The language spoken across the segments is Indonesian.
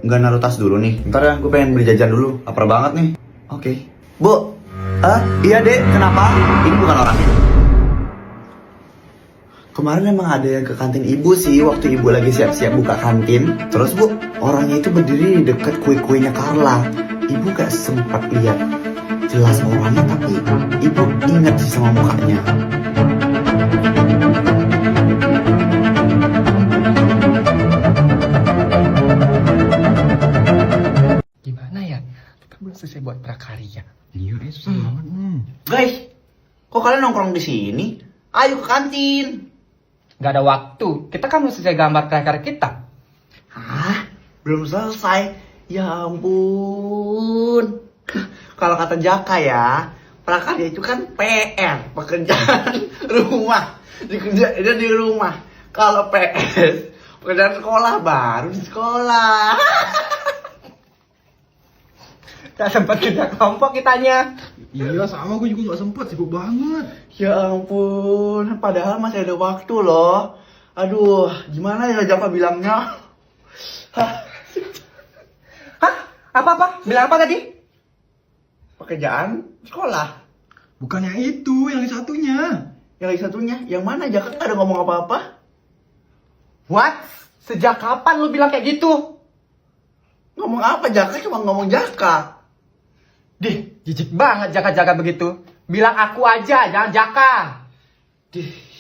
Nggak naruh tas dulu nih. Ntar ya, gue pengen beli jajan dulu. Lapar banget nih. Oke. Bu. Iya dek, kenapa? Ini bukan orangnya. Kemarin emang ada yang ke kantin ibu sih, waktu ibu lagi siap-siap buka kantin. Terus bu, orangnya itu berdiri di deket kue-kuenya Carla. Ibu gak sempat lihat jelas orangnya, tapi ibu ingat sih sama mukanya. Gimana ya? Kita belum selesai buat prakarya. Iya, susah banget. Guys, kok kalian nongkrong di sini? Ayo ke kantin. Gak ada waktu. Kita kan belum selesai gambar prakarya kita. Hah? Belum selesai? Ya ampun. Kalau kata Jaka ya, prakarya itu kan PR, pekerjaan rumah. Dikerjain di rumah. Kalau PS, pekerjaan sekolah baru di sekolah. Tak sempat kerja kelompok kitanya. Iya, sama gue juga gak sempet, sibuk banget. Ya ampun, padahal masih ada waktu loh. Aduh, gimana ya Jaka bilangnya? Hah? Apa-apa? Bilang apa tadi? Pekerjaan sekolah. Bukan yang itu, yang satunya. Yang satunya, yang mana? Jaka nggak ada ngomong apa-apa. What? Sejak kapan lu bilang kayak gitu? Ngomong apa Jaka? Cuma ngomong Jaka. Dih, jijik banget Jaka-Jaka begitu. Bilang aku aja, jangan Jaka.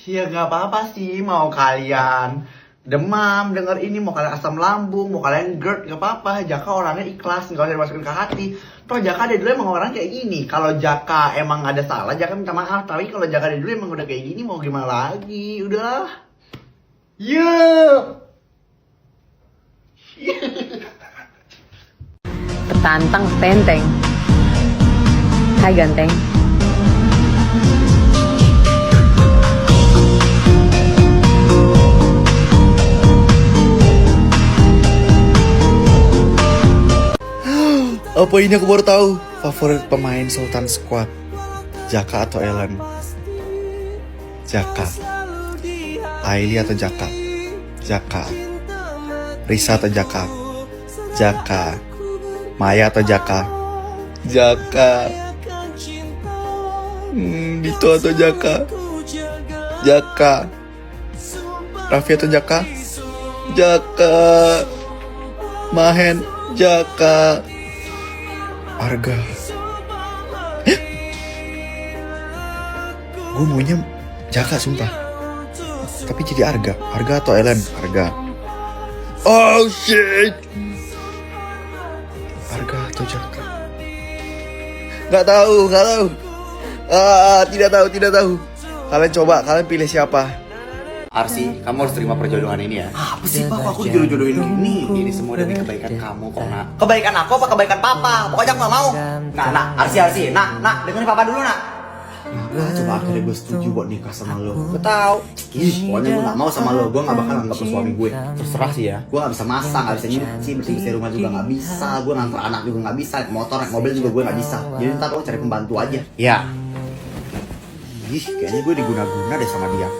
Ya gak apa-apa sih, mau kalian demam denger ini, mau kalian asam lambung, mau kalian GERD, gak apa-apa. Jaka orangnya ikhlas, gak usah dimasukin ke hati. Toh Jaka dari dulu emang orang kayak gini. Kalau Jaka emang ada salah, Jaka minta maaf. Tapi kalau Jaka dari dulu emang udah kayak gini, mau gimana lagi? Udah. Yup. Petantang tenteng. Hai ganteng. Apa ini aku baru tahu? Favorit pemain Sultan Squad, Jaka atau Ellen? Jaka. Aili atau Jaka? Jaka. Risa atau Jaka? Jaka. Maya atau Jaka? Jaka. Dito atau Jaka? Jaka. Raffi atau Jaka? Jaka. Mahen, Jaka. Arga. Gue maunya Jaka sumpah. Tapi jadi Arga. Arga atau Ellen? Arga. Oh shit. Arga atau Jaka? Gak tahu. Tidak tahu. Kalian coba, kalian pilih siapa? Arsi, kamu harus terima perjodohan ini ya. Apa sih Pak, aku dijodoh-jodohin gini? Ini semua demi kebaikan kamu kok, Nak. Kebaikan aku apa kebaikan Papa? Pokoknya aku gak mau. Nak, Arsi. Nak, dengerin Papa dulu, Nak. Coba akhirnya gue setuju buat nikah sama lo. Gue tau. Pokoknya gue gak mau sama lo. Gue gak bakal anggap lo suami gue. Terserah sih ya. Gue gak bisa masak, gak bisa nyuci, bersih-bersih rumah juga gak bisa. Gue nganter anak juga gak bisa. Naik motor, naik mobil juga gue gak bisa. Jadi ntar lo cari pembantu aja. Ya. Ih, kayaknya gue diguna-guna deh sama dia.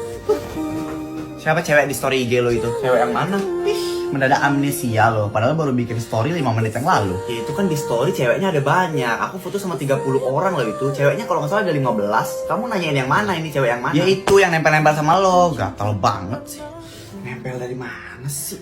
Siapa cewek di story IG lo itu? Cewek yang mana? Ih, mendadak amnesia lo. Padahal baru bikin story 5 menit yang lalu. Ya itu kan di story ceweknya ada banyak. Aku foto sama 30 orang loh itu. Ceweknya kalau nggak salah ada 15. Kamu nanyain yang mana ini cewek yang mana? Ya itu yang nempel-nempel sama lo. Gatal banget sih. Nempel dari mana sih?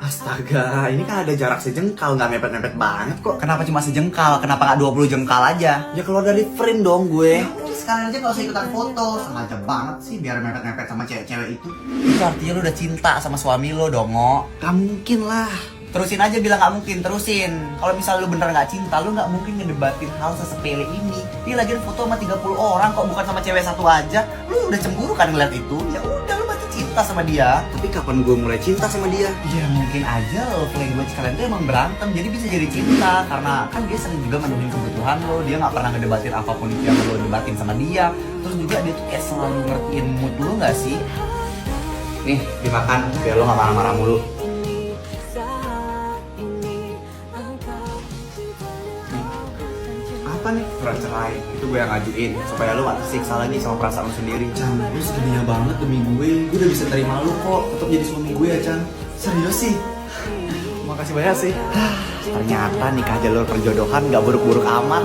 Astaga, ini kan ada jarak sejengkal, nggak mepet-mepet banget kok. Kenapa cuma sejengkal? Kenapa nggak 20 jengkal aja? Ya keluar dari frame dong gue. Ya udah sekalian aja nggak usah ikutan foto. Sengaja banget sih biar mepet-mepet sama cewek-cewek itu. Itu artinya lo udah cinta sama suami lo dong, Ngo. Gak mungkin lah. Terusin aja bilang gak mungkin, terusin. Kalau misalnya lu bener gak cinta, lu gak mungkin ngedebatin hal sesepele ini. Dia lagi foto sama 30 orang kok, bukan sama cewek satu aja. Lu udah cemburu kan ngeliat itu? Ya udah, lu berarti cinta sama dia. Tapi kapan gue mulai cinta sama dia? Ya mungkin aja love language kalian tuh emang berantem, jadi bisa jadi cinta. Karena kan dia sering juga menuhin kebutuhan lo. Dia gak pernah ngedebatin apapun itu yang lo debatin sama dia. Terus juga dia tuh kayak selalu ngertiin mood lu gak sih? Nih, dimakan biar lo gak marah-marah mulu. Apa nih? Surat cerai. Itu gue yang ngajuin supaya lo gak tersiksa lagi sama perasaan lo sendiri. Chan, lu segininya banget demi gue. Gue udah bisa terima lo kok. Tetap jadi suami gue ya, Chan. Serius sih? Makasih Makasih banyak sih. Ternyata nikah jalur perjodohan gak buruk-buruk amat.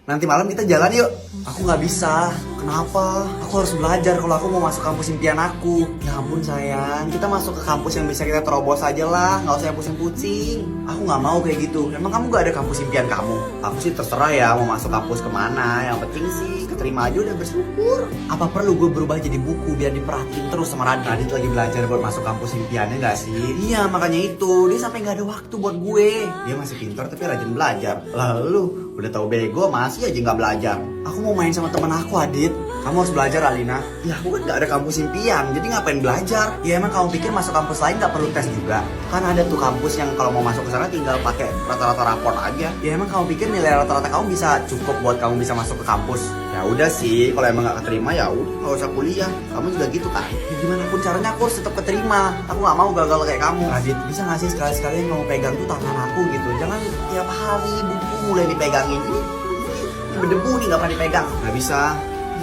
Nanti malam kita jalan yuk. Aku gak bisa. Kenapa? Aku harus belajar kalau aku mau masuk kampus impian aku. Ya ampun sayang, kita masuk ke kampus yang bisa kita terobos aja lah. Gak usah yang pusing-pusing. Aku gak mau kayak gitu. Emang kamu gak ada kampus impian kamu? Aku sih terserah ya mau masuk kampus kemana. Yang penting sih keterima aja udah bersyukur. Apa perlu gue berubah jadi buku biar diperhatiin terus sama Radit? Radit lagi belajar buat masuk kampus impiannya gak sih? Iya makanya itu. Dia sampai gak ada waktu buat gue. Dia masih pintar tapi rajin belajar. Lalu udah tahu bego masih aja nggak belajar. Aku mau main sama teman aku Adit. Kamu harus belajar Alina. Ya aku kan nggak ada kampus impian, jadi ngapain belajar? Ya emang kamu pikir masuk kampus lain nggak perlu tes juga? Kan ada tuh kampus yang kalau mau masuk ke sana tinggal pakai rata-rata raport aja. Ya emang kamu pikir nilai rata-rata kamu bisa cukup buat kamu bisa masuk ke kampus? Ya udah sih, kalau emang nggak keterima ya udah nggak usah kuliah. Kamu juga gitu kan? Ya gimana pun caranya aku harus tetap keterima. Aku nggak mau gagal kayak kamu. Adit bisa nggak sih sekali-sekali kamu pegang tuh tangan aku gitu? Jangan tiap hari buku mulai dipegangin. Ini berdebu nih nggak pernah dipegang. Nggak bisa.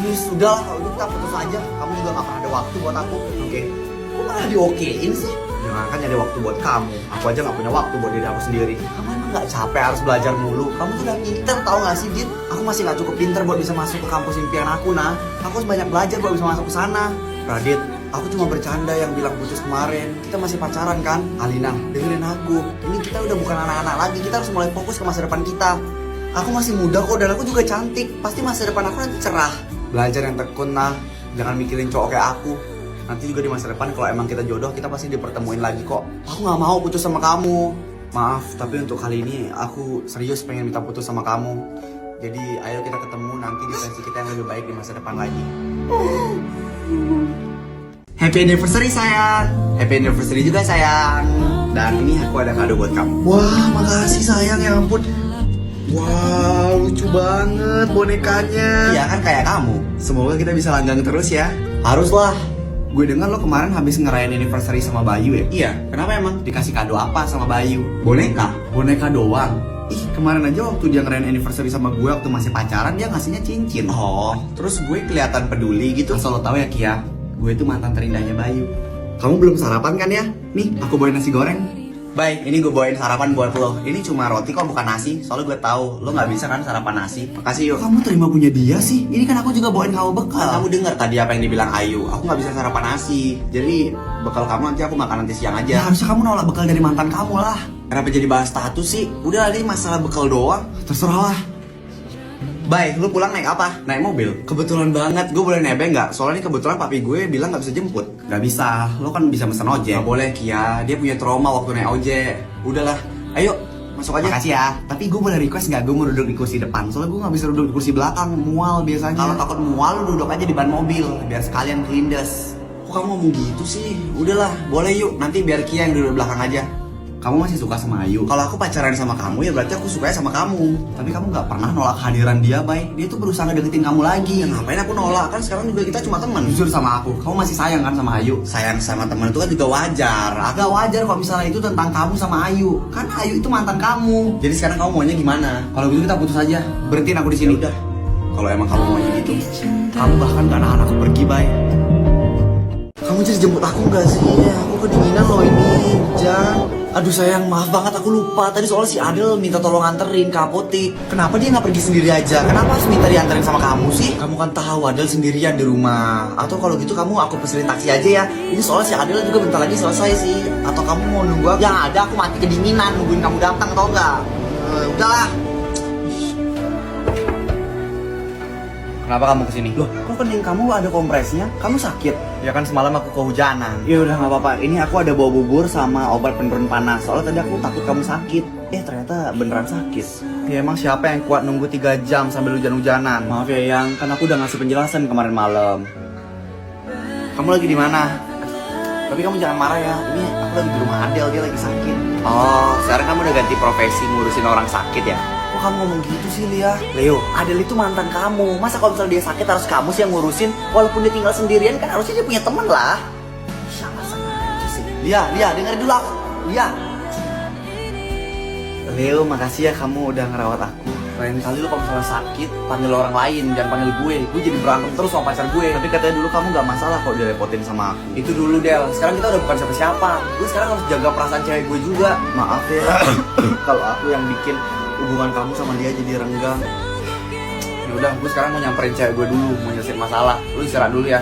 Ini sudah kalau gitu kita putus aja. Kamu juga nggak pernah ada waktu buat aku. Oke. Kok malah diokein sih? Jangan kan ada waktu buat kamu. Aku aja nggak punya waktu buat diri aku sendiri. Kamu emang nggak capek harus belajar mulu? Kamu tuh udah pinter tau nggak sih Dit? Aku masih nggak cukup pinter buat bisa masuk ke kampus impian aku nah. Aku harus banyak belajar buat bisa masuk ke sana. Radit, aku cuma bercanda yang bilang putus kemarin. Kita masih pacaran kan? Alina, dengerin aku. Ini kita udah bukan anak-anak lagi. Kita harus mulai fokus ke masa depan kita. Aku masih muda kok dan aku juga cantik. Pasti masa depan aku nanti cerah. Belajar yang tekun nah. Jangan mikirin cowok kayak aku. Nanti juga di masa depan kalau emang kita jodoh kita pasti dipertemuin lagi kok. Aku gak mau putus sama kamu. Maaf, tapi untuk kali ini aku serius pengen minta putus sama kamu. Jadi ayo kita ketemu nanti di versi kita yang lebih baik di masa depan lagi. Happy anniversary sayang. Happy anniversary juga sayang. Dan ini aku ada kado buat kamu. Wah makasih sayang ya ampun. Wow, lucu banget bonekanya. Iya kan kayak kamu. Semoga kita bisa langgang terus ya. Haruslah. Gue dengar lo kemarin habis ngerayain anniversary sama Bayu ya? Iya, kenapa emang? Dikasih kado apa sama Bayu? Boneka? Boneka doang? Ih, kemarin aja waktu dia ngerayain anniversary sama gue waktu masih pacaran dia ngasihnya cincin. Oh, terus gue kelihatan peduli gitu. Asal lo tau ya Kia, gue itu mantan terindahnya Bayu. Kamu belum sarapan kan ya? Nih, aku bawain nasi goreng. Baik, ini gue bawain sarapan buat lo. Ini cuma roti kok bukan nasi. Soalnya gue tahu lo nggak bisa kan sarapan nasi. Makasih yuk. Kamu terima punya dia sih. Ini kan aku juga bawain kamu bekal. Kamu dengar tadi apa yang dibilang Ayu? Aku nggak bisa sarapan nasi. Jadi bekal kamu nanti aku makan nanti siang aja. Ya, harusnya kamu nolak bekal dari mantan kamu lah. Kenapa jadi bahas status sih? Udah ini masalah bekal doang. Terserah lah. Baik, lu pulang naik apa? Naik mobil? Kebetulan banget, gue boleh nebeng nggak? Soalnya ini kebetulan papi gue bilang nggak bisa jemput. Nggak bisa, lo kan bisa mesen ojek. Nggak boleh Kia, dia punya trauma waktu naik ojek. Udahlah, ayo masuk aja. Makasih ya. Tapi gue boleh request nggak gue mau duduk di kursi depan? Soalnya gue nggak bisa duduk di kursi belakang, mual biasanya. Kalau takut mual, lu duduk aja di ban mobil, biar sekalian kelindes. Kok kamu ngomong gitu sih? Udahlah, boleh yuk. Nanti biar Kia yang duduk di belakang aja. Kamu masih suka sama Ayu? Kalau aku pacaran sama kamu ya berarti aku sukanya sama kamu. Tapi kamu gak pernah nolak kehadiran dia, Bay. Dia tuh berusaha ngedeketin kamu lagi. Ya ngapain aku nolak? Kan sekarang juga kita cuma teman. Jujur sama aku, kamu masih sayang kan sama Ayu? Sayang sama teman itu kan juga wajar. Agak wajar kalau misalnya itu tentang kamu sama Ayu. Kan Ayu itu mantan kamu. Jadi sekarang kamu maunya gimana? Kalau gitu kita putus aja. Berhentiin aku di sini. Ya udah. Kalau emang kamu maunya gitu, kamu bahkan gak nahan aku pergi, Bay. Kamu jadi jemput aku gak sih? Aku kedinginan loh ini, Jan. Aduh sayang, maaf banget aku lupa. Tadi soalnya si Adel minta tolong anterin ke apotik. Kenapa dia nggak pergi sendiri aja? Kenapa harus minta dianterin sama kamu sih? Kamu kan tahu Adel sendirian di rumah. Atau kalau gitu kamu aku pesenin taksi aja ya. Ini soalnya si Adel juga bentar lagi selesai sih. Atau kamu mau nunggu aku? Yang ada aku mati kedinginan nungguin kamu datang tau nggak? Udahlah. Kenapa kamu kesini? Loh, kok kening kamu ada kompresnya? Kamu sakit? Ya kan semalam aku kehujanan. Ya udah nggak apa-apa. Ini aku ada bawa bubur sama obat penurun panas. Soalnya tadi aku takut kamu sakit. Ternyata beneran sakit. Ya emang siapa yang kuat nunggu 3 jam sambil hujan-hujanan? Maaf ya Yang, kan aku udah ngasih penjelasan kemarin malam. Kamu lagi di mana? Tapi kamu jangan marah ya. Ini aku lagi di rumah Adel, dia lagi sakit. Oh, sekarang kamu udah ganti profesi ngurusin orang sakit ya? Kok kamu ngomong gitu sih, Lia? Leo, Adel itu mantan kamu. Masa kalau misalnya dia sakit harus kamu sih yang ngurusin? Walaupun dia tinggal sendirian kan harusnya dia punya teman lah. Siapa sengaja sih? Lia, dengerin dulu aku. Lia. Leo, makasih ya kamu udah ngerawat aku. Lain kali lu kalau misalnya sakit, panggil orang lain, jangan panggil gue. Gue jadi berantem terus sama pacar gue. Tapi katanya dulu kamu gak masalah kok direpotin sama aku. Itu dulu Del, sekarang kita udah bukan siapa-siapa. Gue sekarang harus jaga perasaan cewek gue juga. Maaf ya, kalau aku yang bikin hubungan kamu sama dia jadi renggang. Ya udah, gue sekarang mau nyamperin cewek gue dulu, mau nyelesain masalah. Lu istirahat dulu ya.